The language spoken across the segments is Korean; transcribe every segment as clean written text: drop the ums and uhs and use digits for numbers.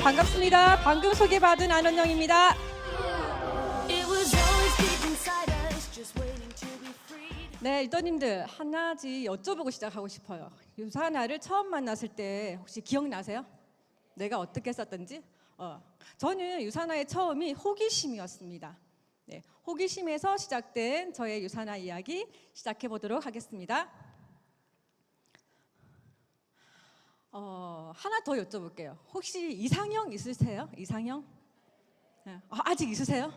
반갑습니다. 방금 소개받은 안원영입니다. 네, 리더님들 하나지 여쭤보고 시작하고 싶어요. 유사나를 처음 만났을 때 혹시 기억나세요? 내가 어떻게 했었던지? 저는 유사나의 처음이 호기심이었습니다. 네, 호기심에서 시작된 저의 유사나 이야기 시작해 보도록 하겠습니다. 하나 더 여쭤볼게요. 혹시 이상형 있으세요? 이상형? 네. 아직 있으세요?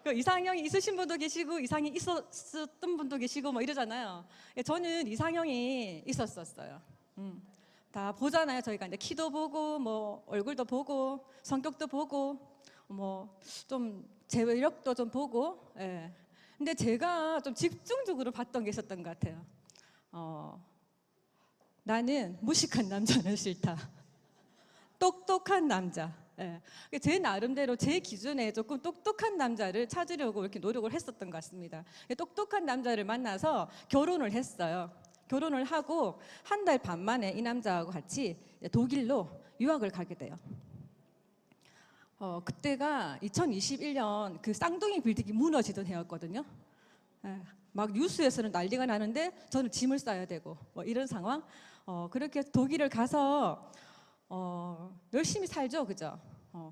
그 이상형이 있으신 분도 계시고 이상이 있었던 분도 계시고 뭐 이러잖아요. 저는 이상형이 있었어요. 다 보잖아요. 저희가 이제 키도 보고 뭐 얼굴도 보고 성격도 보고 뭐 좀 재력도 좀 보고. 예. 근데 제가 좀 집중적으로 봤던 게 있었던 것 같아요. 나는 무식한 남자는 싫다. 똑똑한 남자. 예. 제 나름대로 제 기준에 조금 똑똑한 남자를 찾으려고 이렇게 노력을 했었던 것 같습니다. 똑똑한 남자를 만나서 결혼을 했어요. 결혼을 하고 한 달 반 만에 이 남자하고 같이 독일로 유학을 가게 돼요. 그때가 2021년 그 쌍둥이 빌딩이 무너지던 해였거든요. 예. 막 뉴스에서는 난리가 나는데 저는 짐을 싸야 되고 뭐 이런 상황. 그렇게 독일을 가서 열심히 살죠, 그죠?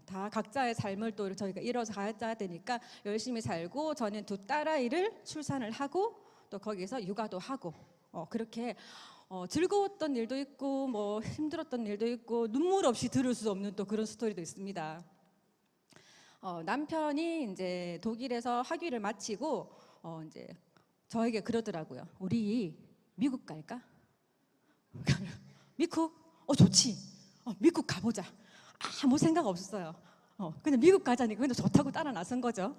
다 각자의 삶을 또 저희가 이뤄서 가야 되니까 열심히 살고, 저는 두 딸아이를 출산을 하고 또 거기서 육아도 하고, 그렇게 즐거웠던 일도 있고 뭐 힘들었던 일도 있고 눈물 없이 들을 수 없는 또 그런 스토리도 있습니다. 남편이 이제 독일에서 학위를 마치고 이제 저에게 그러더라고요. 우리 미국 갈까? 미국? 좋지. 미국 가보자. 아무 생각 없었어요. 근데 미국 가자니까 근데 좋다고 따라 나선 거죠.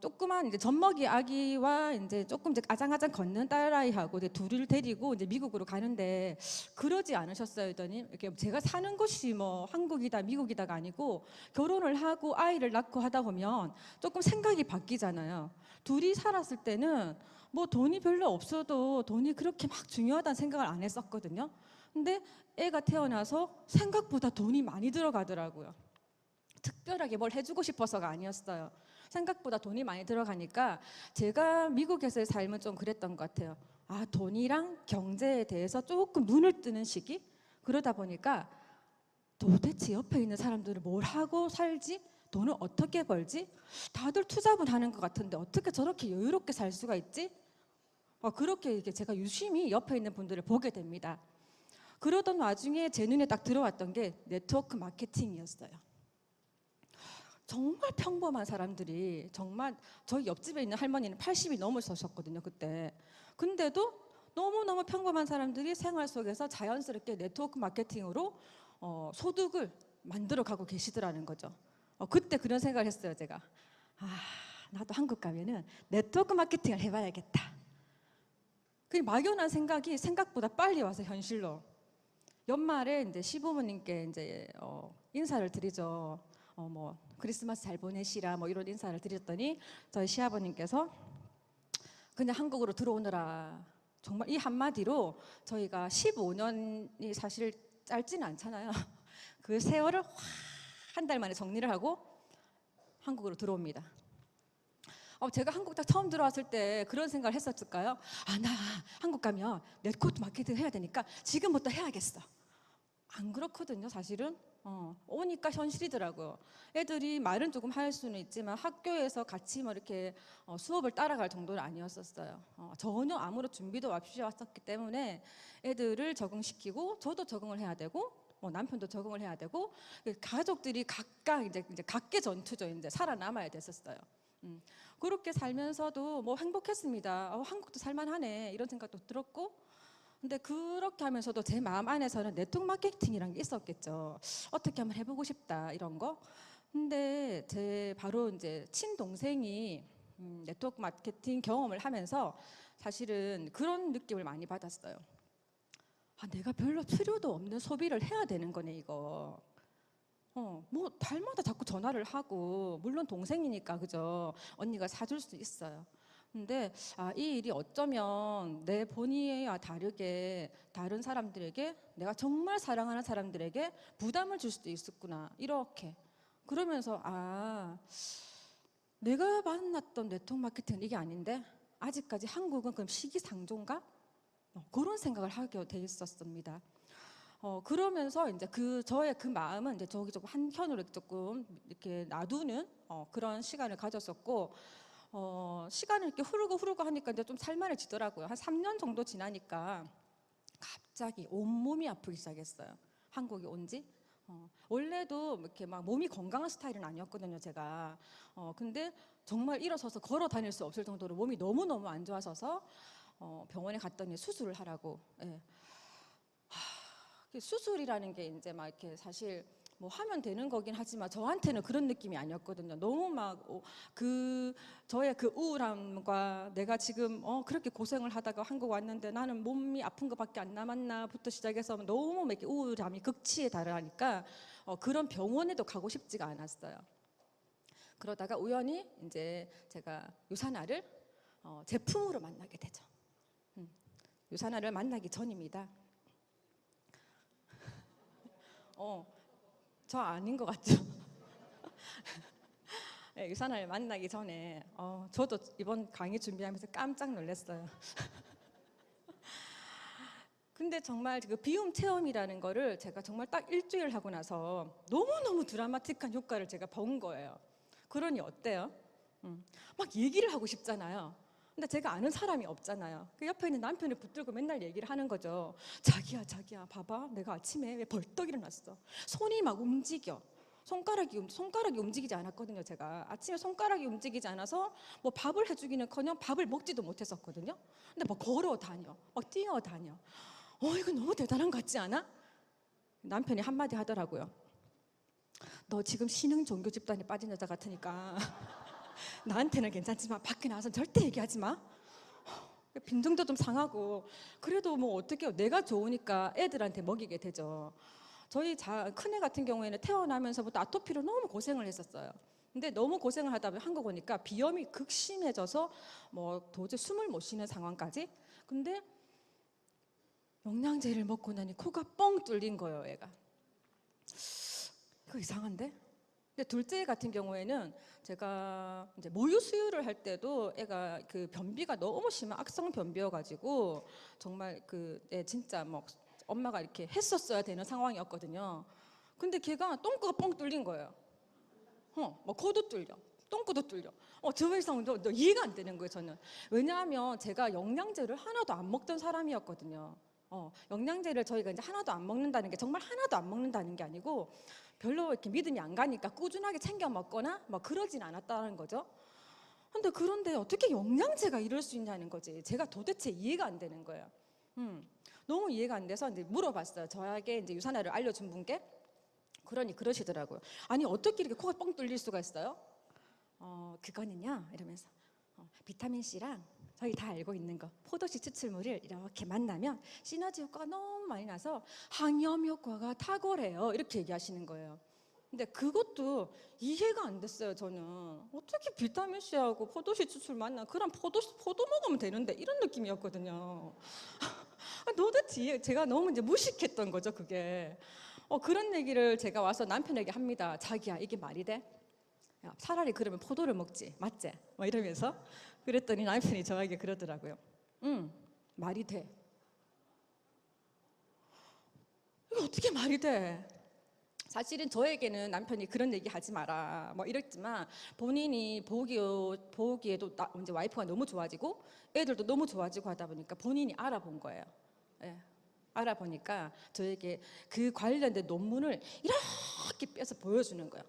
조그만 이제 젖먹이 아기와 이제 조금 이제 아장아장 걷는 딸아이하고 이제 둘을 데리고 이제 미국으로 가는데, 그러지 않으셨어요, 이더니? 이렇게 제가 사는 곳이 뭐 한국이다 미국이다가 아니고, 결혼을 하고 아이를 낳고 하다 보면 조금 생각이 바뀌잖아요. 둘이 살았을 때는 뭐 돈이 별로 없어도 돈이 그렇게 막 중요하다는 생각을 안 했었거든요. 근데 애가 태어나서 생각보다 돈이 많이 들어가더라고요. 특별하게 뭘 해주고 싶어서가 아니었어요. 생각보다 돈이 많이 들어가니까 제가 미국에서의 삶은 좀 그랬던 것 같아요. 돈이랑 경제에 대해서 조금 눈을 뜨는 시기? 그러다 보니까 도대체 옆에 있는 사람들은 뭘 하고 살지? 돈을 어떻게 벌지? 다들 투잡을 하는 것 같은데 어떻게 저렇게 여유롭게 살 수가 있지? 그렇게 이게 제가 유심히 옆에 있는 분들을 보게 됩니다. 그러던 와중에 제 눈에 딱 들어왔던 게 네트워크 마케팅이었어요. 정말 평범한 사람들이, 정말 저희 옆집에 있는 할머니는 80이 넘으셨거든요, 그때. 근데도 너무너무 평범한 사람들이 생활 속에서 자연스럽게 네트워크 마케팅으로 소득을 만들어 가고 계시더라는 거죠. 그때 그런 생각을 했어요, 제가. 나도 한국 가면은 네트워크 마케팅을 해봐야겠다. 그 막연한 생각이 생각보다 빨리 와서 현실로. 연말에 이제 시부모님께 이제 인사를 드리죠. 뭐 크리스마스 잘 보내시라 뭐 이런 인사를 드렸더니 저희 시아버님께서 그냥 한국으로 들어오느라, 정말 이 한마디로 저희가 15년이 사실 짧지는 않잖아요. 그 세월을 한 달 만에 정리를 하고 한국으로 들어옵니다. 제가 한국 딱 처음 들어왔을 때 그런 생각을 했었을까요? 나 한국 가면 네트워크 마케팅 해야 되니까 지금부터 해야겠어. 안 그렇거든요, 사실은. 오니까 현실이더라고요. 애들이 말은 조금 할 수는 있지만 학교에서 같이 뭐 이렇게 수업을 따라갈 정도는 아니었었어요. 전혀 아무런 준비도 없이 왔었기 때문에 애들을 적응시키고 저도 적응을 해야 되고 남편도 적응을 해야 되고, 가족들이 각각 이제 각계 전투죠. 이제 살아남아야 됐었어요. 그렇게 살면서도 뭐 행복했습니다. 한국도 살만하네 이런 생각도 들었고, 근데 그렇게 하면서도 제 마음 안에서는 네트워크 마케팅이라는 게 있었겠죠. 어떻게 한번 해보고 싶다 이런 거. 근데 제 바로 이제 친동생이 네트워크 마케팅 경험을 하면서 사실은 그런 느낌을 많이 받았어요. 내가 별로 필요도 없는 소비를 해야 되는 거네 이거. 뭐 달마다 자꾸 전화를 하고, 물론 동생이니까 그죠, 언니가 사줄 수 있어요. 근데 이 일이 어쩌면 내 본의와 다르게 다른 사람들에게, 내가 정말 사랑하는 사람들에게 부담을 줄 수도 있었구나, 이렇게. 그러면서 내가 만났던 네트워크 마케팅은 이게 아닌데 아직까지 한국은 그럼 시기상조인가? 그런 생각을 하게 돼 있었습니다. 그러면서 이제 저의 그 마음은 이제 저기 조금 한켠으로 조금 이렇게 놔두는 그런 시간을 가졌었고, 시간이 이렇게 흐르고 하니까 이제 좀 살만해지더라고요. 한 3년 정도 지나니까 갑자기 온몸이 아프기 시작했어요. 한국에 온 지. 원래도 이렇게 막 몸이 건강한 스타일은 아니었거든요, 제가. 근데 정말 일어서서 걸어 다닐 수 없을 정도로 몸이 너무너무 안 좋아서서 병원에 갔더니 수술을 하라고. 예. 수술이라는 게 이제 막 이렇게 사실 뭐 하면 되는 거긴 하지만 저한테는 그런 느낌이 아니었거든요. 너무 막 저의 그 우울함과 내가 지금 그렇게 고생을 하다가 한국 왔는데 나는 몸이 아픈 것밖에 안 남았나부터 시작해서 너무 이렇게 우울함이 극치에 달하니까 그런 병원에도 가고 싶지가 않았어요. 그러다가 우연히 이제 제가 유산화를 제품으로 만나게 되죠. 유산화를 만나기 전입니다. 저 아닌 것 같죠? 네, 유산화를 만나기 전에 저도 이번 강의 준비하면서 깜짝 놀랐어요. 근데 정말 그 비움 체험이라는 거를 제가 정말 딱 일주일 하고 나서 너무너무 드라마틱한 효과를 제가 본 거예요. 그러니 어때요? 막 얘기를 하고 싶잖아요. 근데 제가 아는 사람이 없잖아요. 그 옆에 있는 남편을 붙들고 맨날 얘기를 하는 거죠. 자기야, 봐봐. 내가 아침에 왜 벌떡 일어났어. 손이 막 움직여. 손가락이 움직이지 않았거든요, 제가. 아침에 손가락이 움직이지 않아서 뭐 밥을 해주기는커녕 밥을 먹지도 못했었거든요. 근데 막 걸어 다녀. 막 뛰어 다녀. 이거 너무 대단한 것 같지 않아? 남편이 한마디 하더라고요. 너 지금 신흥 종교 집단에 빠진 여자 같으니까 나한테는 괜찮지만 밖에 나와서 절대 얘기하지 마. 빈정도 좀 상하고. 그래도 뭐 어떡해요. 내가 좋으니까 애들한테 먹이게 되죠. 저희 큰애 같은 경우에는 태어나면서부터 아토피로 너무 고생을 했었어요. 근데 너무 고생을 하다 보니 한국 오니까 비염이 극심해져서 뭐 도저히 숨을 못 쉬는 상황까지. 근데 영양제를 먹고 나니 코가 뻥 뚫린 거예요, 애가. 이거 이상한데? 근데 둘째 같은 경우에는 제가 이제 모유 수유를 할 때도 애가 그 변비가 너무 심한 악성 변비여가지고 정말 진짜 뭐 엄마가 이렇게 했었어야 되는 상황이었거든요. 근데 걔가 똥꼬가 뻥 뚫린 거예요. 뭐 코도 뚫려, 똥꼬도 뚫려. 저 이상 이해가 안 되는 거예요, 저는. 왜냐하면 제가 영양제를 하나도 안 먹던 사람이었거든요. 영양제를 저희가 이제 하나도 안 먹는다는 게 정말 하나도 안 먹는다는 게 아니고 별로 이렇게 믿음이 안 가니까 꾸준하게 챙겨 먹거나 뭐 그러진 않았다는 거죠. 그런데 어떻게 영양제가 이럴 수 있냐는 거지. 제가 도대체 이해가 안 되는 거예요. 너무 이해가 안 돼서 이제 물어봤어요. 저에게 이제 유산화를 알려준 분께. 그러시더라고요. 아니 어떻게 이렇게 코가 뻥 뚫릴 수가 있어요? 그거는요 이러면서 비타민 C랑 저희 다 알고 있는 거 포도씨 추출물을 이렇게 만나면 시너지 효과가 너무 많이 나서 항염 효과가 탁월해요, 이렇게 얘기하시는 거예요. 근데 그것도 이해가 안 됐어요. 저는 어떻게 비타민 C하고 포도씨 추출 만나, 그럼 포도 먹으면 되는데, 이런 느낌이었거든요. 도대체 제가 너무 이제 무식했던 거죠, 그게. 그런 얘기를 제가 와서 남편에게 합니다. 자기야, 이게 말이 돼? 야, 차라리 그러면 포도를 먹지, 맞지? 막 이러면서. 그랬더니 남편이 저에게 그러더라고요. 말이 돼. 이게 어떻게 말이 돼? 사실은 저에게는 남편이 그런 얘기 하지 마라 뭐 이랬지만, 본인이 보기에도 이제 와이프가 너무 좋아지고 애들도 너무 좋아지고 하다 보니까 본인이 알아본 거예요. 예. 알아보니까 저에게 그 관련된 논문을 이렇게 빼서 보여주는 거예요.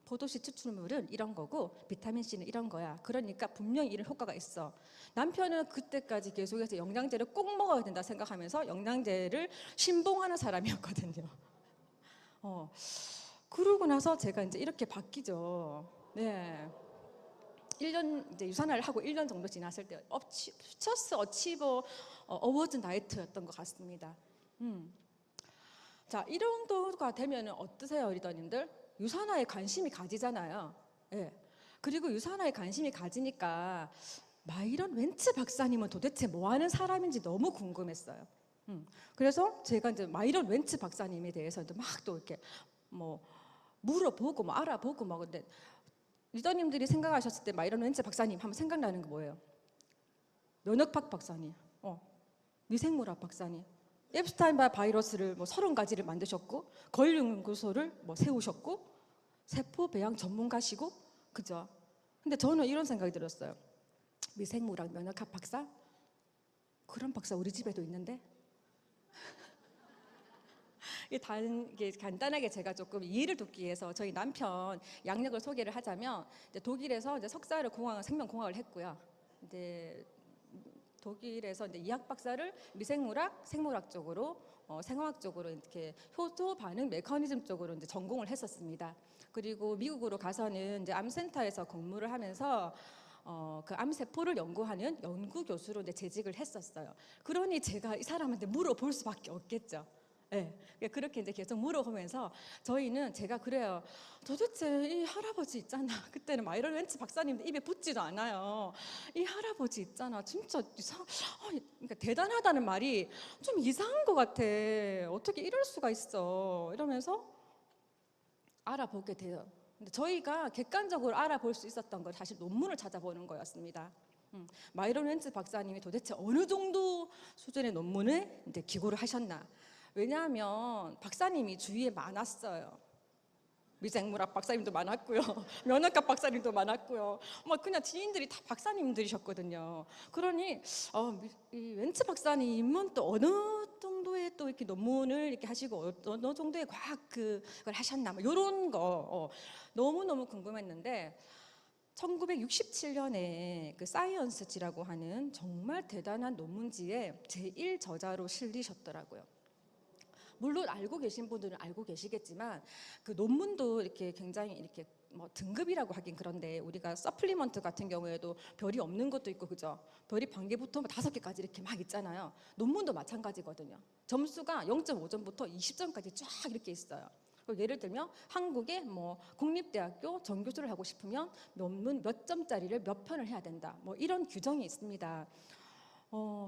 포도씨 추출물은 이런 거고 비타민 C는 이런 거야. 그러니까 분명히 이런 효과가 있어. 남편은 그때까지 계속해서 영양제를 꼭 먹어야 된다 생각하면서 영양제를 신봉하는 사람이었거든요. 그러고 나서 제가 이제 이렇게 바뀌죠. 네. 1년 이제 유산화를 하고 1년 정도 지났을 때 퓨처스 어치버 어워즈 나이트였던 것 같습니다. 자, 이 정도가 되면 어떠세요, 리더님들? 유산화에 관심이 가지잖아요. 예. 그리고 유산화에 관심이 가지니까 마이런 웬츠 박사님은 도대체 뭐 하는 사람인지 너무 궁금했어요. 그래서 제가 이제 마이런 웬츠 박사님에 대해서 막 또 이렇게 뭐 물어보고 뭐 알아보고 막. 근데 리더님들이 생각하셨을 때 마이런 웬츠 박사님 하면 생각나는 게 뭐예요? 면역학 박사님, 미생물학 박사님, 앱스타인바 바이러스를 뭐 30가지를 만드셨고, 걸연구소를 뭐 세우셨고, 세포 배양 전문가시고, 그죠? 근데 저는 이런 생각이 들었어요. 미생물학 면역학 박사? 그런 박사 우리 집에도 있는데? 이게 간단하게 제가 조금 이해를 돕기 위해서 저희 남편 양력을 소개를 하자면, 이제 독일에서 이제 석사를 생명공학을 했고요. 이제 독일에서 이제 이학 박사를 미생물학, 생물학 쪽으로, 생화학 쪽으로 이렇게 효소 반응 메커니즘 쪽으로 이제 전공을 했었습니다. 그리고 미국으로 가서는 이제 암센터에서 근무를 하면서 그 암세포를 연구하는 연구 교수로 이제 재직을 했었어요. 그러니 제가 이 사람한테 물어볼 수밖에 없겠죠. 네, 그렇게 이제 계속 물어보면서 저희는 제가 그래요. 도대체 이 할아버지 있잖아. 그때는 마이럴 웬츠 박사님도 입에 붙지도 않아요. 이 할아버지 있잖아. 진짜 그러니까 대단하다는 말이 좀 이상한 것 같아. 어떻게 이럴 수가 있어. 이러면서 알아보게 돼요. 근데 저희가 객관적으로 알아볼 수 있었던 건 사실 논문을 찾아보는 거였습니다. 마이럴 웬츠 박사님이 도대체 어느 정도 수준의 논문을 이제 기고를 하셨나. 왜냐하면 박사님이 주위에 많았어요. 미생물학 박사님도 많았고요. 면역학 박사님도 많았고요. 막 그냥 지인들이 다 박사님들이셨거든요. 그러니 이 웬츠 박사님은 또 어느 정도의 또 이렇게 논문을 이렇게 하시고 어느 정도의 과학 그걸 하셨나 뭐 이런 거 너무너무 궁금했는데 1967년에 그 사이언스지라고 하는 정말 대단한 논문지에 제1저자로 실리셨더라고요. 물론 알고 계신 분들은 알고 계시겠지만 그 논문도 이렇게 굉장히 이렇게 뭐 등급이라고 하긴 그런데 우리가 서플리먼트 같은 경우에도 별이 없는 것도 있고 그죠? 별이 1개부터 5개까지 이렇게 막 있잖아요. 논문도 마찬가지거든요. 점수가 0.5점부터 20점까지 쫙 이렇게 있어요. 예를 들면 한국의 뭐 국립대학교 정교수를 하고 싶으면 논문 몇 점짜리를 몇 편을 해야 된다. 뭐 이런 규정이 있습니다.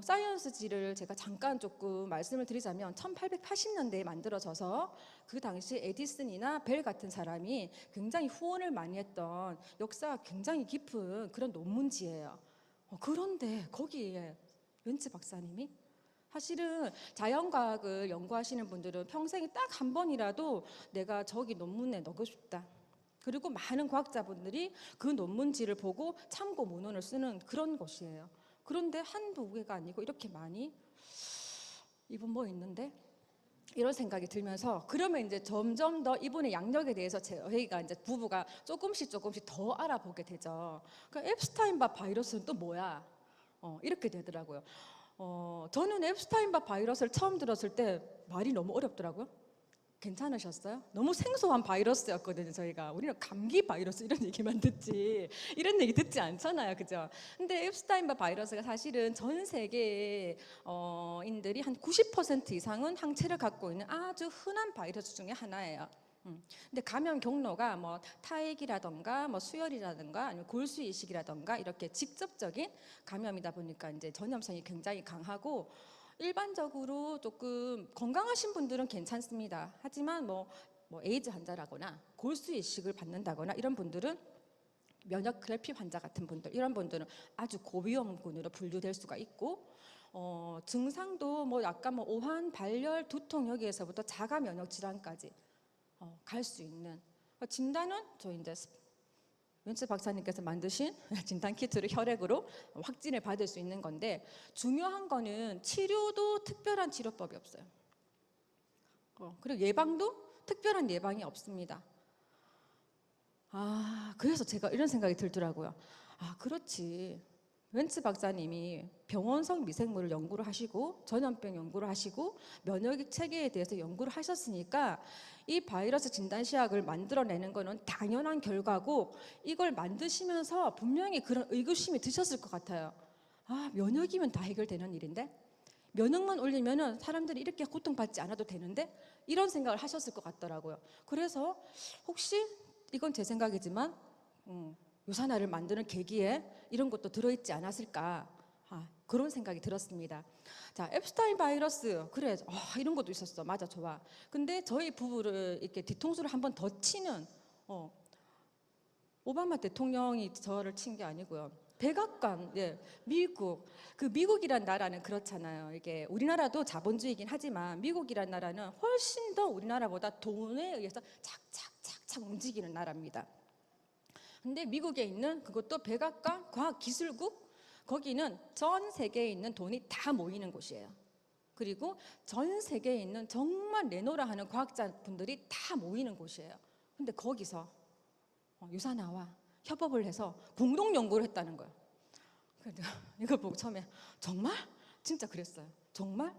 사이언스지를 제가 잠깐 조금 말씀을 드리자면 1880년대에 만들어져서 그 당시 에디슨이나 벨 같은 사람이 굉장히 후원을 많이 했던 역사가 굉장히 깊은 그런 논문지예요. 그런데 거기에 웬츠 박사님이 사실은 자연과학을 연구하시는 분들은 평생에 딱 한 번이라도 내가 저기 논문에 넣고 싶다. 그리고 많은 과학자분들이 그 논문지를 보고 참고 문헌을 쓰는 그런 곳이에요. 그런데 한두 개가 아니고 이렇게 많이 이분 뭐 있는데 이런 생각이 들면서 그러면 이제 점점 더 이분의 양력에 대해서 저희가 이제 부부가 조금씩 더 알아보게 되죠. 그러니까 앱스타인바 바이러스는 또 뭐야? 이렇게 되더라고요. 저는 앱스타인바 바이러스를 처음 들었을 때 말이 너무 어렵더라고요. 괜찮으셨어요? 너무 생소한 바이러스였거든요. 저희가 우리는 감기 바이러스 이런 얘기만 듣지 이런 얘기 듣지 않잖아요, 그죠? 근데 앱스타인바 바이러스가 사실은 전 세계 인들이 한 90% 이상은 항체를 갖고 있는 아주 흔한 바이러스 중에 하나예요. 근데 감염 경로가 뭐 타액이라던가 뭐 수혈이라던가 아니면 골수 이식이라던가 이렇게 직접적인 감염이다 보니까 이제 전염성이 굉장히 강하고. 일반적으로 조금 건강하신 분들은 괜찮습니다. 하지만 뭐 에이즈 환자라거나 골수 이식을 받는다거나 이런 분들은 면역 결핍 환자 같은 분들 이런 분들은 아주 고위험군으로 분류될 수가 있고 증상도 뭐 약간 뭐 오한, 발열, 두통 여기에서부터 자가 면역 질환까지 갈 수 있는 진단은 저희 이제 웬츠 박사님께서 만드신 진단 키트를 혈액으로 확진을 받을 수 있는 건데 중요한 거는 치료도 특별한 치료법이 없어요. 그리고 예방도 특별한 예방이 없습니다. 그래서 제가 이런 생각이 들더라고요. 그렇지. 웬츠 박사님이 병원성 미생물을 연구를 하시고 전염병 연구를 하시고 면역 체계에 대해서 연구를 하셨으니까 이 바이러스 진단시약을 만들어내는 거는 당연한 결과고 이걸 만드시면서 분명히 그런 의구심이 드셨을 것 같아요. 면역이면 다 해결되는 일인데 면역만 올리면 사람들이 이렇게 고통받지 않아도 되는데 이런 생각을 하셨을 것 같더라고요. 그래서 혹시 이건 제 생각이지만 유산화를 만드는 계기에 이런 것도 들어있지 않았을까, 그런 생각이 들었습니다. 자, 앱스타인 바이러스, 그래, 이런 것도 있었어. 맞아, 좋아. 근데 저희 부부를 이렇게 뒤통수를 한 번 더 치는, 오바마 대통령이 저를 친 게 아니고요. 백악관, 예, 미국. 그 미국이란 나라는 그렇잖아요. 이게 우리나라도 자본주의이긴 하지만 미국이란 나라는 훨씬 더 우리나라보다 돈에 의해서 착착착착 움직이는 나라입니다. 근데 미국에 있는 그것도 백악관 과학기술국, 거기는 전 세계에 있는 돈이 다 모이는 곳이에요. 그리고 전 세계에 있는 정말 내노라 하는 과학자분들이 다 모이는 곳이에요. 근데 거기서 유산화와 협업을 해서 공동 연구를 했다는 거예요. 그래서 이걸 보고 처음에 정말? 진짜 그랬어요. 정말?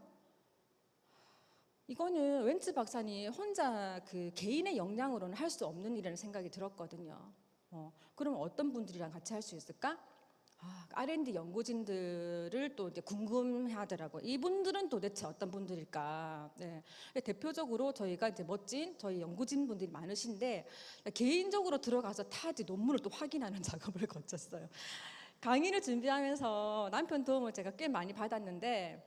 이거는 웬츠 박사님 혼자 그 개인의 역량으로는 할 수 없는 일이라는 생각이 들었거든요. 그럼 어떤 분들이랑 같이 할 수 있을까? R&D 연구진들을 또 이제 궁금해하더라고요. 이분들은 도대체 어떤 분들일까? 네. 대표적으로 저희가 이제 멋진 저희 연구진 분들이 많으신데 개인적으로 들어가서 다 이제 논문을 또 확인하는 작업을 거쳤어요. 강의를 준비하면서 남편 도움을 제가 꽤 많이 받았는데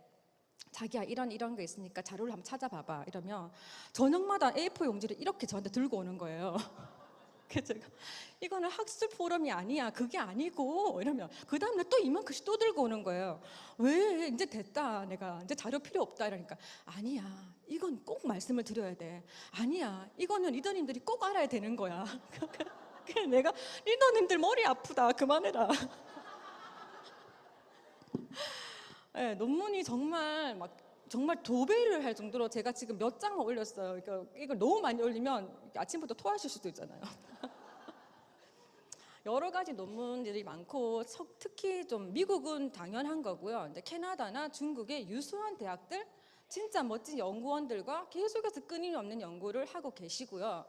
자기야 이런 게 있으니까 자료를 한번 찾아봐봐 이러면 저녁마다 A4 용지를 이렇게 저한테 들고 오는 거예요. 그래서 제가 이거는 학술 포럼이 아니야, 그게 아니고 이러면 그 다음날 또 이만큼씩 또 들고 오는 거예요. 왜? 이제 됐다, 내가 이제 자료 필요 없다 이러니까 아니야, 이건 꼭 말씀을 드려야 돼. 아니야, 이거는 리더님들이 꼭 알아야 되는 거야. 그래서 내가 리더님들 머리 아프다, 그만해라. 네, 논문이 정말 정말 도배를 할 정도로 제가 지금 몇 장만 올렸어요. 그러니까 이걸 너무 많이 올리면 아침부터 토하실 수도 있잖아요. 여러 가지 논문들이 많고 특히 좀 미국은 당연한 거고요. 근데 캐나다나 중국의 유수한 대학들 진짜 멋진 연구원들과 계속해서 끊임없는 연구를 하고 계시고요.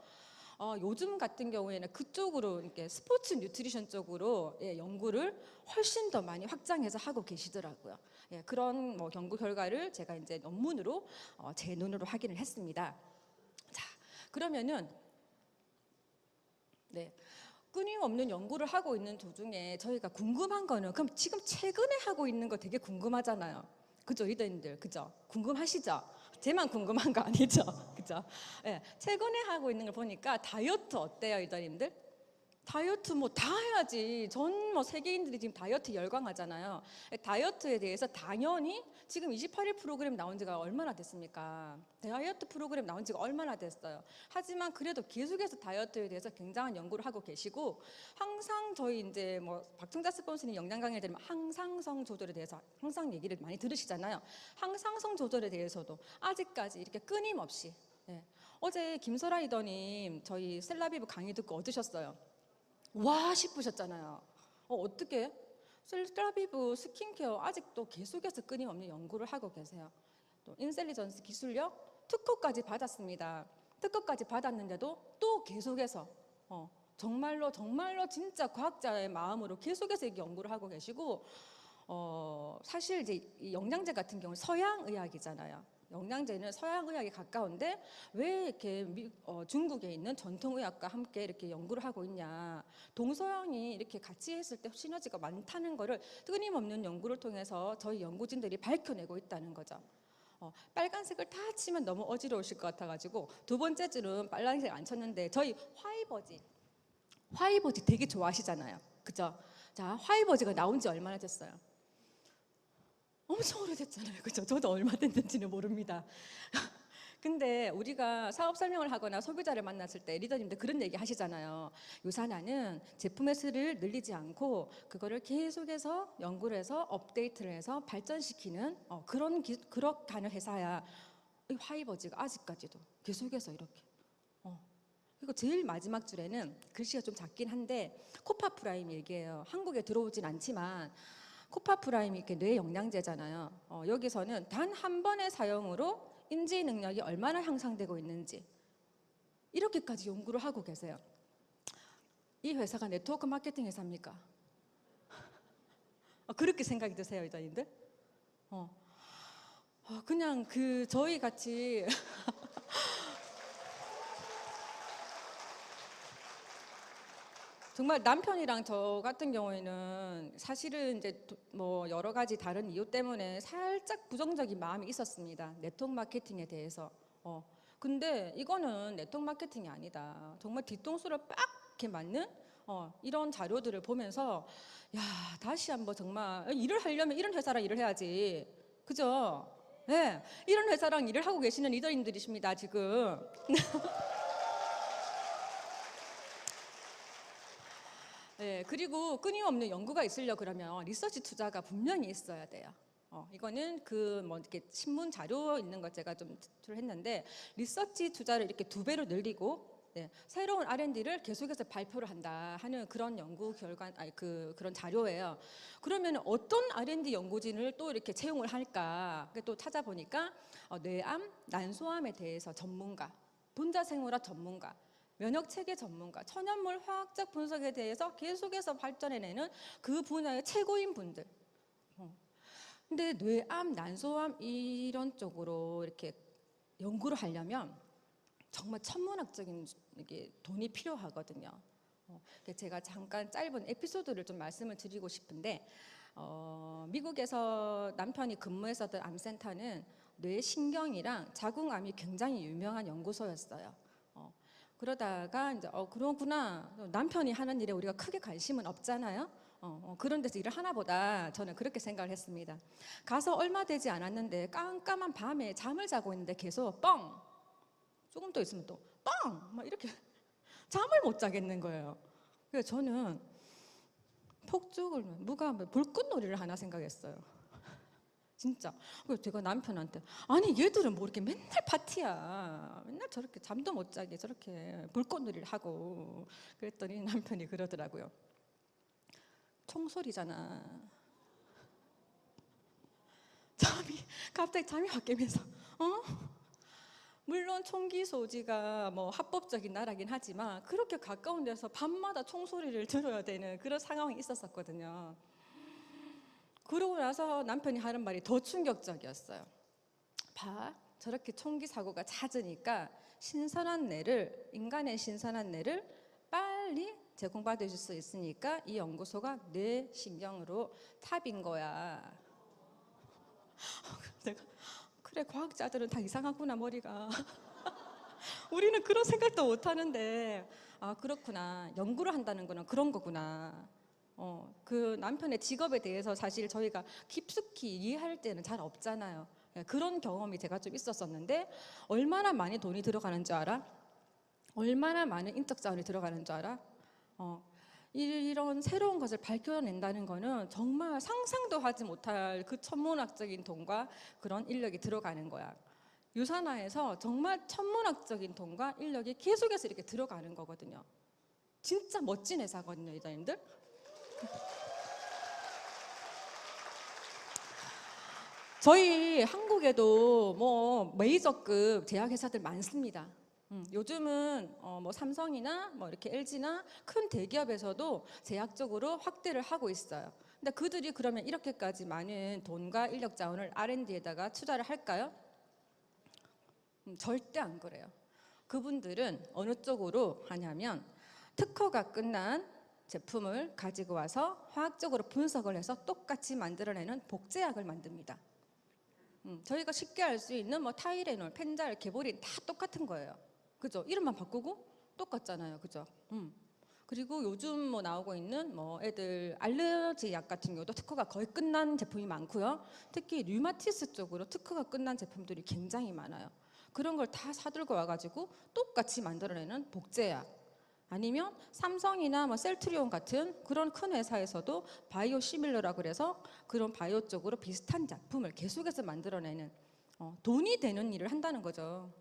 요즘 같은 경우에는 그쪽으로 이렇게 스포츠 뉴트리션 쪽으로 연구를 훨씬 더 많이 확장해서 하고 계시더라고요. 그런 연구 결과를 제가 이제 논문으로 제 눈으로 확인을 했습니다. 자, 그러면은 끊임없는 연구를 하고 있는 도중에 저희가 궁금한 거는 그럼 지금 최근에 하고 있는 거 되게 궁금하잖아요. 그죠, 리더님들, 그죠? 궁금하시죠? 쟤만 궁금한 거 아니죠? 그죠? 최근에 하고 있는 걸 보니까 다이어트 어때요, 리더님들? 다이어트 뭐 다 해야지. 전 뭐 세계인들이 지금 다이어트 열광하잖아요. 다이어트에 대해서 당연히 지금 28일 프로그램 나온 지가 얼마나 됐습니까? 다이어트 프로그램 나온 지가 얼마나 됐어요. 하지만 그래도 계속해서 다이어트에 대해서 굉장한 연구를 하고 계시고 항상 저희 이제 뭐 박청자 스폰서님 영양 강의를 들으면 항상성 조절에 대해서 항상 얘기를 많이 들으시잖아요. 항상성 조절에 대해서도 아직까지 이렇게 끊임없이 어제 김설아 리더님 저희 셀라비브 강의 듣고 어떠셨어요? 와 싶으셨잖아요. 어떻게? 셀라비브 스킨케어 아직도 계속해서 끊임없는 연구를 하고 계세요. 또 인셀리전스 기술력 특허까지 받았습니다. 특허까지 받았는데도 또 계속해서 정말로 진짜 과학자의 마음으로 계속해서 연구를 하고 계시고 사실 이제 이 영양제 같은 경우는 서양 의학이잖아요. 영양제는 서양 의학에 가까운데 왜 이렇게 중국에 있는 전통 의학과 함께 이렇게 연구를 하고 있냐. 동서양이 이렇게 같이 했을 때 시너지가 많다는 거를 끊임없는 연구를 통해서 저희 연구진들이 밝혀내고 있다는 거죠. 빨간색을 다 치면 너무 어지러우실 것 같아가지고 두 번째 줄은 빨간색 안 쳤는데 저희 화이버지 되게 좋아하시잖아요. 그죠? 자, 화이버지가 나온 지 얼마나 됐어요? 엄청 오래됐잖아요. 그죠? 저도 얼마 됐는지는 모릅니다. 근데 우리가 사업 설명을 하거나 소비자를 만났을 때 리더님들 그런 얘기 하시잖아요. 유산화는 제품의 수를 늘리지 않고 그거를 계속해서 연구를 해서 업데이트를 해서 발전시키는 그렇게 하는 회사야. 이 화이버지가 아직까지도 계속해서 이렇게. 그리고 제일 마지막 줄에는 글씨가 좀 작긴 한데 코파프라임 얘기예요. 한국에 들어오진 않지만 코파프라임이 이렇게 뇌 영양제잖아요. 여기서는 단 한 번의 사용으로 인지 능력이 얼마나 향상되고 있는지 이렇게까지 연구를 하고 계세요. 이 회사가 네트워크 마케팅 회사입니까? 그렇게 생각이 드세요, 이자님들? 그냥 저희 같이 정말 남편이랑 저 같은 경우에는 사실은 이제 뭐 여러 가지 다른 이유 때문에 살짝 부정적인 마음이 있었습니다. 네트워크 마케팅에 대해서. 근데 이거는 네트워크 마케팅이 아니다. 정말 뒤통수를 빡 이렇게 맞는 이런 자료들을 보면서 야, 다시 한번 정말 일을 하려면 이런 회사랑 일을 해야지. 그죠? 네, 이런 회사랑 일을 하고 계시는 리더님들이십니다, 지금. 네, 그리고 끊임없는 연구가 있으려 그러면 리서치 투자가 분명히 있어야 돼요. 이거는 그 뭐 이렇게 신문 자료 있는 것 제가 좀 했는데 리서치 투자를 이렇게 2배로 늘리고 네, 새로운 R&D를 계속해서 발표를 한다 하는 그런 연구 결과, 그런 자료예요. 그러면 어떤 R&D 연구진을 또 이렇게 채용을 할까? 또 찾아보니까 뇌암, 난소암에 대해서 전문가, 분자생물학 전문가, 면역체계 전문가, 천연물 화학적 분석에 대해서 계속해서 발전해내는 그 분야의 최고인 분들. 근데 뇌암, 난소암 이런 쪽으로 이렇게 연구를 하려면 정말 천문학적인 이게 돈이 필요하거든요. 제가 잠깐 짧은 에피소드를 좀 말씀을 드리고 싶은데 미국에서 남편이 근무했었던 암센터는 뇌신경이랑 자궁암이 굉장히 유명한 연구소였어요. 그러다가 이제 그러구나, 남편이 하는 일에 우리가 크게 관심은 없잖아요. 그런 데서 일을 하나 보다 저는 그렇게 생각을 했습니다. 가서 얼마 되지 않았는데 깜깜한 밤에 잠을 자고 있는데 계속 뻥, 조금 더 있으면 또 뻥 막 이렇게 잠을 못 자겠는 거예요. 그래서 저는 폭죽을 누가 불꽃놀이를 하나 생각했어요. 진짜. 그래서 제가 남편한테 아니 얘들은 뭐 이렇게 맨날 파티야, 맨날 저렇게 잠도 못 자게 저렇게 불꽃놀이를 하고. 그랬더니 남편이 그러더라고요. 총소리잖아. 갑자기 잠이 확 깨면서 물론 총기 소지가 뭐 합법적인 나라긴 하지만 그렇게 가까운 데서 밤마다 총소리를 들어야 되는 그런 상황이 있었거든요. 그러고 나서 남편이 하는 말이 더 충격적이었어요. 봐, 저렇게 총기 사고가 잦으니까 인간의 신선한 뇌를 빨리 제공받을 수 있으니까 이 연구소가 뇌신경으로 탑인 거야. 내가 그래, 과학자들은 다 이상하구나, 머리가. 우리는 그런 생각도 못 하는데 그렇구나, 연구를 한다는 거는 그런 거구나. 그 남편의 직업에 대해서 사실 저희가 깊숙이 이해할 때는 잘 없잖아요. 그런 경험이 제가 좀 있었었는데 얼마나 많이 돈이 들어가는 줄 알아? 얼마나 많은 인적 자원이 들어가는 줄 알아? 이런 새로운 것을 밝혀낸다는 거는 정말 상상도 하지 못할 그 천문학적인 돈과 그런 인력이 들어가는 거야. 유산화에서 정말 천문학적인 돈과 인력이 계속해서 이렇게 들어가는 거거든요. 진짜 멋진 회사거든요, 이사님들. 저희 한국에도 뭐 메이저급 제약회사들 많습니다. 요즘은 뭐 삼성이나 뭐 이렇게 LG나 큰 대기업에서도 제약적으로 확대를 하고 있어요. 근데 그들이 그러면 이렇게까지 많은 돈과 인력 자원을 R&D에다가 투자를 할까요? 절대 안 그래요. 그분들은 어느 쪽으로 하냐면 특허가 끝난 제품을 가지고 와서 화학적으로 분석을 해서 똑같이 만들어내는 복제약을 만듭니다. 저희가 쉽게 알 수 있는 뭐 타이레놀, 펜잘, 개보린 다 똑같은 거예요. 그죠? 이름만 바꾸고 똑같잖아요. 그죠? 그리고 요즘 뭐 나오고 있는 뭐 애들 알러지 약 같은 경우도 특허가 거의 끝난 제품이 많고요. 특히 류마티스 쪽으로 특허가 끝난 제품들이 굉장히 많아요. 그런 걸 다 사들고 와가지고 똑같이 만들어내는 복제약. 아니면 삼성이나 뭐 셀트리온 같은 그런 큰 회사에서도 바이오 시밀러라고 그래서 그런 바이오 쪽으로 비슷한 작품을 계속해서 만들어내는 돈이 되는 일을 한다는 거죠.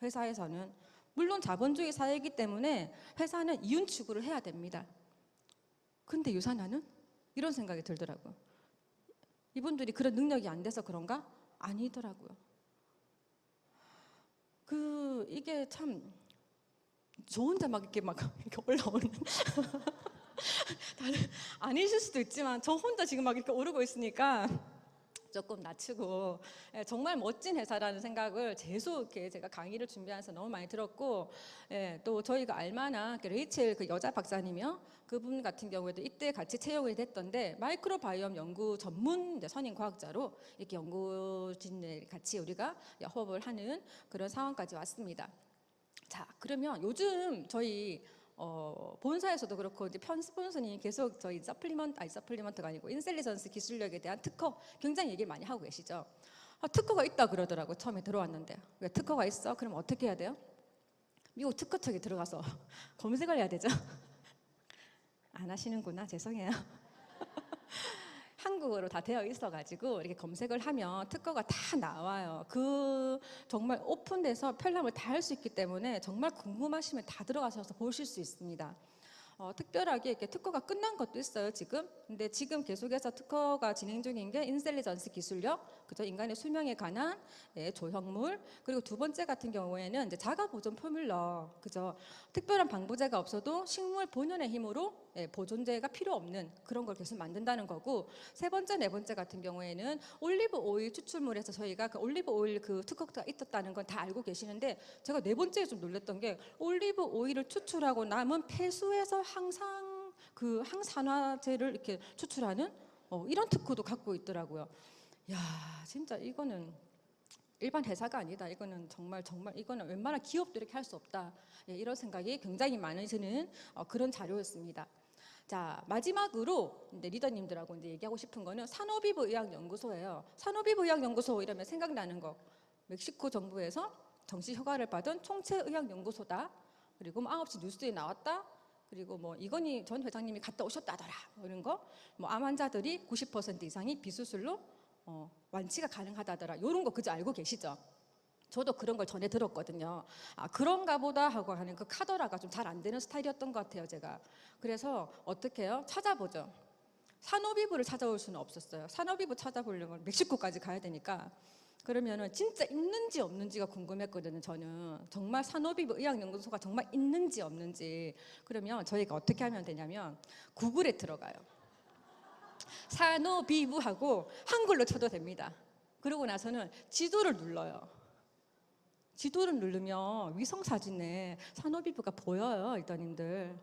회사에서는. 물론 자본주의 사회이기 때문에 회사는 이윤 추구를 해야 됩니다. 근데 유산화는? 이런 생각이 들더라고요. 이분들이 그런 능력이 안 돼서 그런가? 아니더라고요. 이게 참 저 혼자 막 이렇게 올라오는 다른 아니실 수도 있지만 저 혼자 지금 막 이렇게 오르고 있으니까 조금 낮추고 정말 멋진 회사라는 생각을 계속 이렇게 제가 강의를 준비하면서 너무 많이 들었고 또 저희가 알만한 레이첼 그 여자 박사님이요 그분 같은 경우에도 이때 같이 채용이 됐던데 마이크로바이옴 연구 전문 선임 과학자로 이렇게 연구진 같이 우리가 협업을 하는 그런 상황까지 왔습니다. 자, 그러면 요즘 저희 본사에서도 그렇고 이제 편 스폰서님이 계속 저희 서플리먼트가 아니고 인텔리전스 기술력에 대한 특허 굉장히 얘기 많이 하고 계시죠. 특허가 있다 그러더라고 처음에 들어왔는데 왜 특허가 있어? 그럼 어떻게 해야 돼요? 미국 특허청에 들어가서 검색을 해야 되죠. 안 하시는구나. 죄송해요. 한국어로 다 되어 있어가지고 이렇게 검색을 하면 특허가 다 나와요. 그 정말 오픈돼서 편람을 다 할 수 있기 때문에 정말 궁금하시면 다 들어가셔서 보실 수 있습니다. 특별하게 이렇게 특허가 끝난 것도 있어요 지금. 근데 지금 계속해서 특허가 진행 중인 게 인텔리전스 기술력, 그죠? 인간의 수명에 관한 조형물. 그리고 두 번째 같은 경우에는 이제 자가 보존 포뮬러, 그죠? 특별한 방부제가 없어도 식물 본연의 힘으로 보존제가 필요 없는 그런 걸 계속 만든다는 거고, 세 번째, 네 번째 같은 경우에는 올리브 오일 추출물에서 저희가 그 올리브 오일 그 특허가 있었다는 건 다 알고 계시는데, 제가 네 번째에 좀 놀랐던 게 올리브 오일을 추출하고 남은 폐수에서 항상 그 항산화제를 이렇게 추출하는 이런 특허도 갖고 있더라고요. 야, 진짜 이거는 일반 회사가 아니다. 이거는 정말 이거는 웬만한 기업도 이렇게 할 수 없다. 이런 생각이 굉장히 많으시는 그런 자료였습니다. 자, 마지막으로 이제 리더님들하고 이제 얘기하고 싶은 거는 산호비브 의학연구소예요. 산호비브 의학연구소 이러면 생각나는 거, 멕시코 정부에서 정식 허가를 받은 총체의학연구소다. 그리고 뭐 9시 뉴스에 나왔다. 그리고 뭐 이건희 전 회장님이 갔다 오셨다더라. 이런 거. 뭐 암 환자들이 90% 이상이 비수술로 완치가 가능하다더라. 이런 거 그저 알고 계시죠? 저도 그런 걸 전에 들었거든요. 아, 그런가 보다 하고 하는 그 카더라가 좀 잘 안 되는 스타일이었던 것 같아요, 제가. 그래서 어떻게 해요? 찾아보죠. 산호비브를 찾아올 수는 없었어요. 산호비브 찾아보려면 멕시코까지 가야 되니까. 그러면은 진짜 있는지 없는지가 궁금했거든요. 저는 정말 산호비브 의학연구소가 정말 있는지 없는지. 그러면 저희가 어떻게 하면 되냐면 구글에 들어가요. 산호비브하고 한글로 쳐도 됩니다. 그러고 나서는 지도를 눌러요. 지도를 누르면 위성사진에 산호비브가 보여요, 일단님들.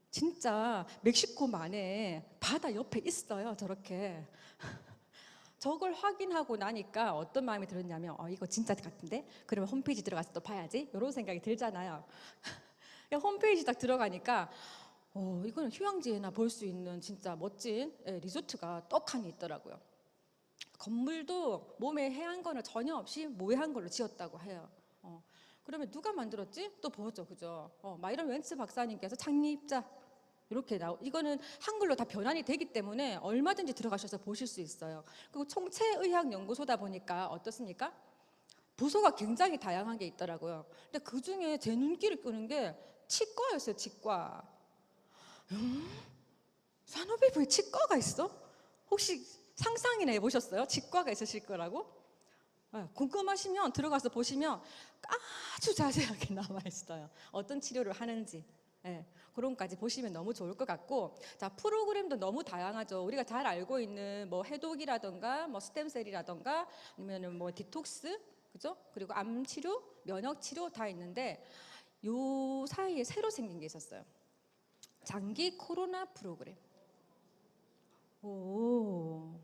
진짜 멕시코만에 바다 옆에 있어요, 저렇게. 저걸 확인하고 나니까 어떤 마음이 들었냐면 이거 진짜 같은데? 그러면 홈페이지 들어가서 또 봐야지, 이런 생각이 들잖아요. 홈페이지 딱 들어가니까 이거는 휴양지에나 볼 수 있는 진짜 멋진 리조트가 떡하니 있더라고요. 건물도 몸에 해한 거는 전혀 없이 모해한 걸로 지었다고 해요. 그러면 누가 만들었지? 또 보죠, 그죠? 마이런 웬츠 박사님께서 창립자 이렇게 이거는 한글로 다 변환이 되기 때문에 얼마든지 들어가셔서 보실 수 있어요. 그리고 총체의학연구소다 보니까 어떻습니까? 부서가 굉장히 다양한 게 있더라고요. 근데 그 중에 제 눈길을 끄는 게 치과였어요, 치과. 산호비브에 치과가 있어? 혹시 상상이나 해보셨어요? 치과가 있으실 거라고? 궁금하시면 들어가서 보시면 아주 자세하게 나와 있어요. 어떤 치료를 하는지. 그런 것까지 보시면 너무 좋을 것 같고, 자, 프로그램도 너무 다양하죠. 우리가 잘 알고 있는 뭐 해독이라던가 뭐 스템셀이라던가 아니면은 뭐 디톡스, 그죠? 그리고 암 치료, 면역 치료 다 있는데 요 사이에 새로 생긴 게 있었어요. 장기 코로나 프로그램. 오,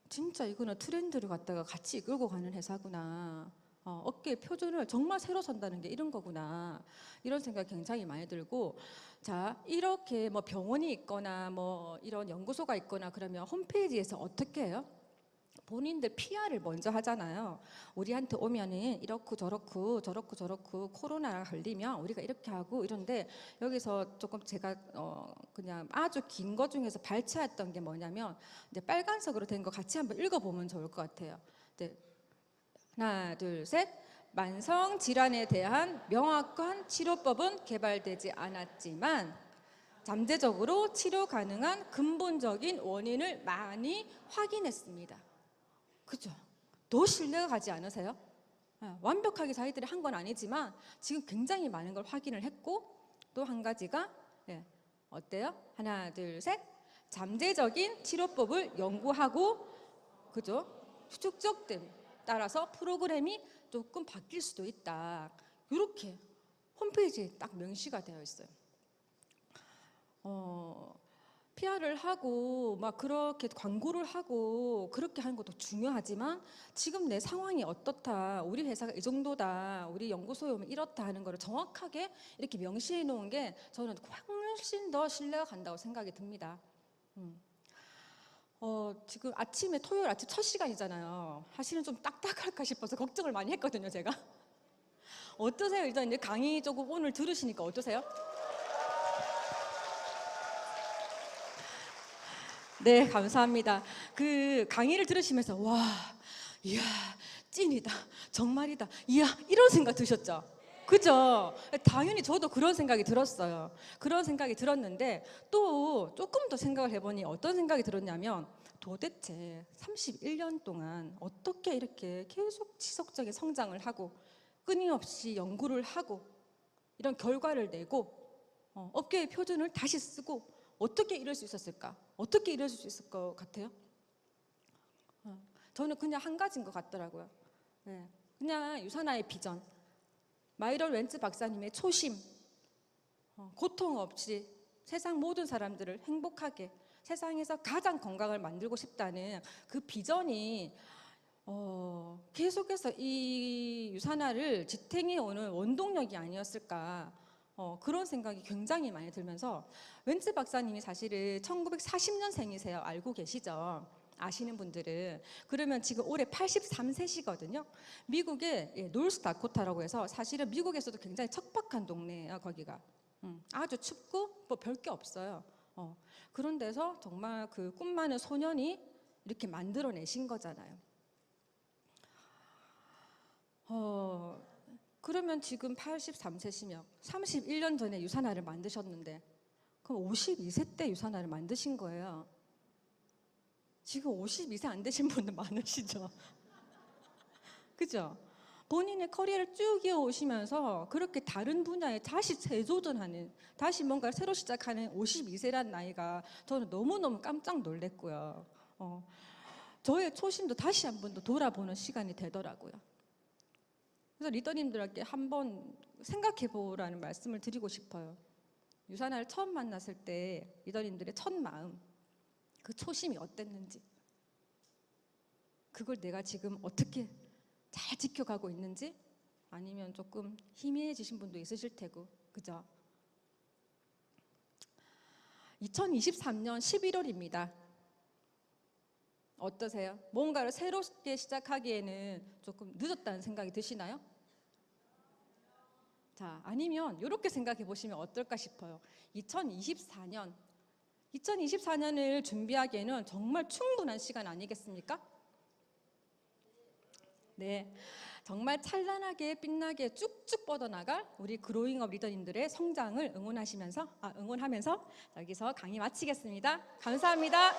진짜 이거는 트렌드를 갖다가 같이 이끌고 가는 회사구나. 어깨의 표준을 정말 새로 선다는 게 이런 거구나. 이런 생각이 굉장히 많이 들고, 자, 이렇게 뭐 병원이 있거나 뭐 이런 연구소가 있거나 그러면 홈페이지에서 어떻게 해요? 본인들 PR을 먼저 하잖아요. 우리한테 오면은 이렇고 저렇고 코로나 걸리면 우리가 이렇게 하고 이런데, 여기서 조금 제가 그냥 아주 긴 거 중에서 발췌했던 게 뭐냐면, 이제 빨간색으로 된 거 같이 한번 읽어보면 좋을 것 같아요. 네. 하나, 둘, 셋. 만성 질환에 대한 명확한 치료법은 개발되지 않았지만 잠재적으로 치료 가능한 근본적인 원인을 많이 확인했습니다. 그죠? 더 신뢰가 가지 않으세요? 완벽하게 자기들이 한 건 아니지만 지금 굉장히 많은 걸 확인을 했고, 또 한 가지가 어때요? 하나, 둘, 셋. 잠재적인 치료법을 연구하고, 그죠? 축적됨 따라서 프로그램이 조금 바뀔 수도 있다. 이렇게 홈페이지에 딱 명시가 되어 있어요. PR을 하고 막 그렇게 광고를 하고 그렇게 하는 것도 중요하지만 지금 내 상황이 어떻다, 우리 회사가 이 정도다, 우리 연구소에 오면 이렇다 하는 거를 정확하게 이렇게 명시해 놓은 게 저는 훨씬 더 신뢰가 간다고 생각이 듭니다. 지금 아침에 토요일 아침 첫 시간이잖아요. 사실은 좀 딱딱할까 싶어서 걱정을 많이 했거든요, 제가. 어떠세요? 일단 이제 강의 조금 오늘 들으시니까 어떠세요? 네, 감사합니다. 그 강의를 들으시면서 와, 이야, 찐이다, 정말이다, 이야, 이런 생각 드셨죠? 그죠? 당연히 저도 그런 생각이 들었어요. 그런 생각이 들었는데 또 조금 더 생각을 해보니 어떤 생각이 들었냐면 도대체 31년 동안 어떻게 이렇게 계속 지속적인 성장을 하고 끊임없이 연구를 하고 이런 결과를 내고 업계의 표준을 다시 쓰고 어떻게 이럴 수 있었을까? 어떻게 이럴 수 있을 것 같아요? 저는 그냥 한 가지인 것 같더라고요. 네. 그냥 유산화의 비전, 마이럴 웬츠 박사님의 초심, 고통 없이 세상 모든 사람들을 행복하게 세상에서 가장 건강을 만들고 싶다는 그 비전이 계속해서 이 유산화를 지탱해 오는 원동력이 아니었을까, 그런 생각이 굉장히 많이 들면서 웬츠 박사님이 사실은 1940년생이세요. 알고 계시죠? 아시는 분들은. 그러면 지금 올해 83세시거든요. 미국의 노스다코타라고 해서 사실은 미국에서도 굉장히 척박한 동네예요. 거기가 아주 춥고 뭐 별 게 없어요. 그런 데서 정말 그 꿈 많은 소년이 이렇게 만들어내신 거잖아요. 그러면 지금 83세시면 31년 전에 유산화를 만드셨는데 그럼 52세 때 유산화를 만드신 거예요. 지금 52세 안 되신 분들 많으시죠? 그죠? 본인의 커리어를 쭉 이어오시면서 그렇게 다른 분야에 다시 재도전하는, 다시 뭔가 새로 시작하는 52세란 나이가 저는 너무너무 깜짝 놀랐고요. 저의 초심도 다시 한 번 더 돌아보는 시간이 되더라고요. 그래서 리더님들에게 한번 생각해 보라는 말씀을 드리고 싶어요. 유산화를 처음 만났을 때 리더님들의 첫 마음, 그 초심이 어땠는지, 그걸 내가 지금 어떻게 잘 지켜가고 있는지, 아니면 조금 희미해지신 분도 있으실 테고, 그죠? 2023년 11월입니다. 어떠세요? 뭔가를 새롭게 시작하기에는 조금 늦었다는 생각이 드시나요? 자, 아니면 이렇게 생각해 보시면 어떨까 싶어요. 2024년을 준비하기에는 정말 충분한 시간 아니겠습니까? 네, 정말 찬란하게 빛나게 쭉쭉 뻗어나갈 우리 그로잉업 리더님들의 성장을 응원하면서 여기서 강의 마치겠습니다. 감사합니다.